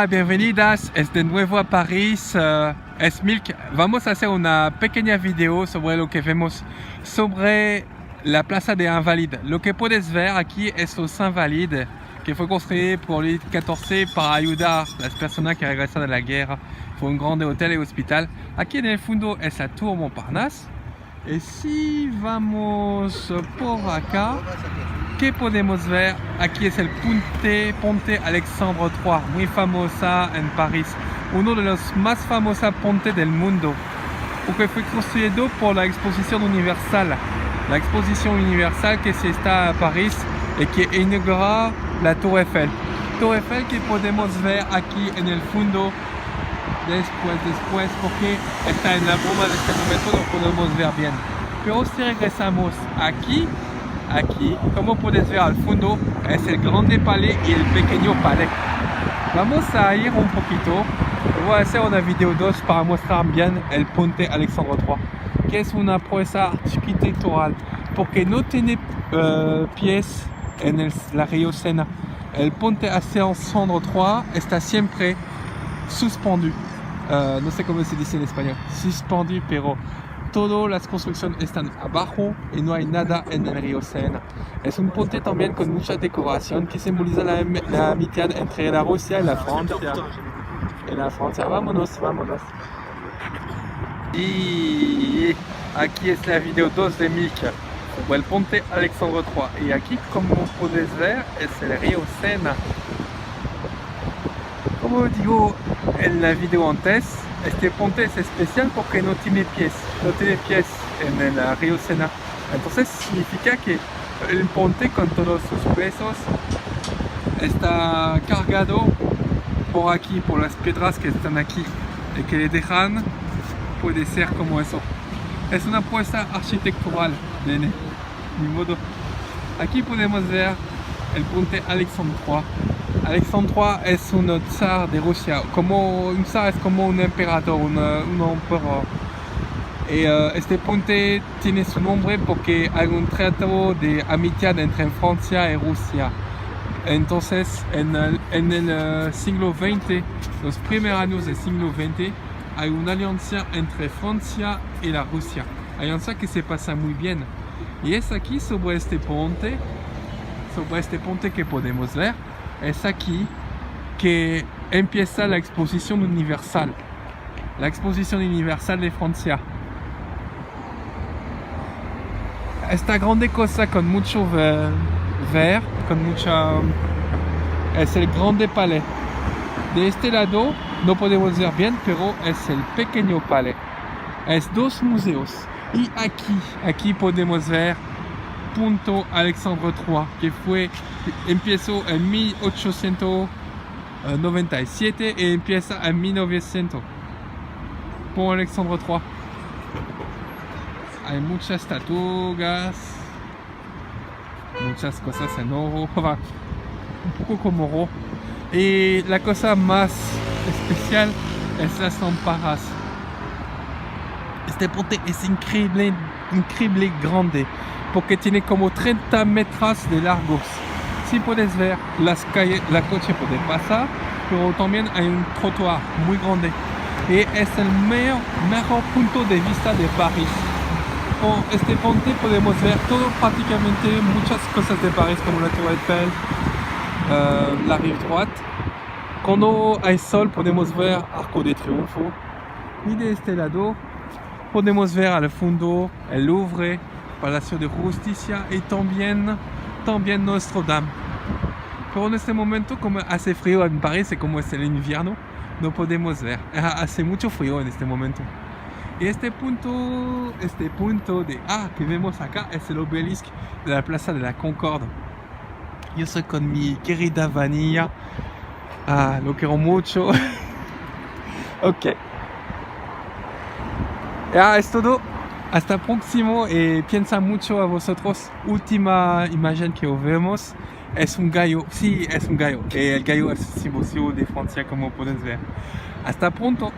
Hola, bienvenidas. Es de nuevo a París. Es Milk. Vamos a hacer una pequeña video sobre lo que vemos sobre la Plaza de Invalides. Lo que puedes ver aquí es los Invalides, que fue construido por Luis XIV para ayudar a las personas que regresan de la guerra. Fue un grande hotel y hospital. Aquí en el fondo es la Tour Montparnasse. Y si vamos por acá, ¿qué podemos ver? Aquí es el Ponte Alexandre III, muy famosa en París. Uno de los más famosos puentes del mundo, porque fue construido por la Exposición Universal. La Exposición Universal que se está a París y que inaugura la Tour Eiffel. Tour Eiffel que podemos ver aquí en el fondo después porque está en la bruma de este momento, no podemos ver bien. Pero si regresamos aquí, como puedes ver al fondo, es el grande palais y el pequeño palais. Vamos a ir un poquito. Voy a hacer una video 2 para mostrar bien el Ponte Alexandre III, que es una proeza arquitectural, porque no tiene pies en la río Sena. El Ponte Alexandre III está siempre suspendu. No sé cómo se dice en español, suspendu, pero todas las construcciones están abajo y no hay nada en el río Sena. Es un puente también con mucha decoración que simboliza la amistad entre la Rusia y la Francia. Vámonos. Y aquí es la video 2 de Milk sobre el Ponte Alexandre III. Y aquí, como puedes ver, es el río Sena. Como digo en la video antes, este puente es especial porque no tiene pies en el río Sena. Entonces significa que el puente con todos sus pesos está cargado por aquí, por las piedras que están aquí y que le dejan, puede ser como eso. Es una proeza arquitectural, nene, ni modo. Aquí podemos ver el Ponte Alexandre III. Alexandre III es un zar de Rusia, como un zar es como un emperador, un emperador. Y este puente tiene su nombre porque hay un tratado de amistad entre Francia y Rusia. Entonces, en el siglo XX, los primeros años del siglo XX, hay una alianza entre Francia y la Rusia. Alianza que se pasa muy bien. Y es aquí sobre este puente que podemos ver. Es aquí que empieza la Exposición Universal. La Exposición Universal de Francia. Esta grande cosa con mucho ver, con mucha... es el grande palais. De este lado no podemos ver bien, pero es el pequeño palais. Es dos museos. Y aquí podemos ver Ponte Alexandre III, que empezó en 1897 y empieza en 1900. Ponte Alexandre III. Hay muchas estatuas, muchas cosas en oro, un poco como oro. Y la cosa más especial es las lámparas. Este puente es increíble grande, porque tiene como 30 metros de largos. Si puedes ver las calles, la coche puede pasar, pero también hay un trotuar muy grande. Y es el mejor punto de vista de París. Con este puente podemos ver todo, prácticamente muchas cosas de París, como la Tour Eiffel, la Rive Droite. Cuando hay sol podemos ver Arco de Triunfo. Y de este lado podemos ver al fondo el Louvre, Palacio de Justicia y también Notre Dame. Pero en este momento, como hace frío en París y como es el invierno, no podemos ver. Hace mucho frío en este momento. Y este punto que vemos acá es el obelisco de la Plaza de la Concorde. Yo soy con mi querida Vanilla. Lo quiero mucho. Ok. Ya es todo. Hasta próximo y piensa mucho a vosotros. Última imagen que vemos es un gallo. Sí, es un gallo. Y el gallo es símbolo de Francia, como puedes ver. Hasta pronto.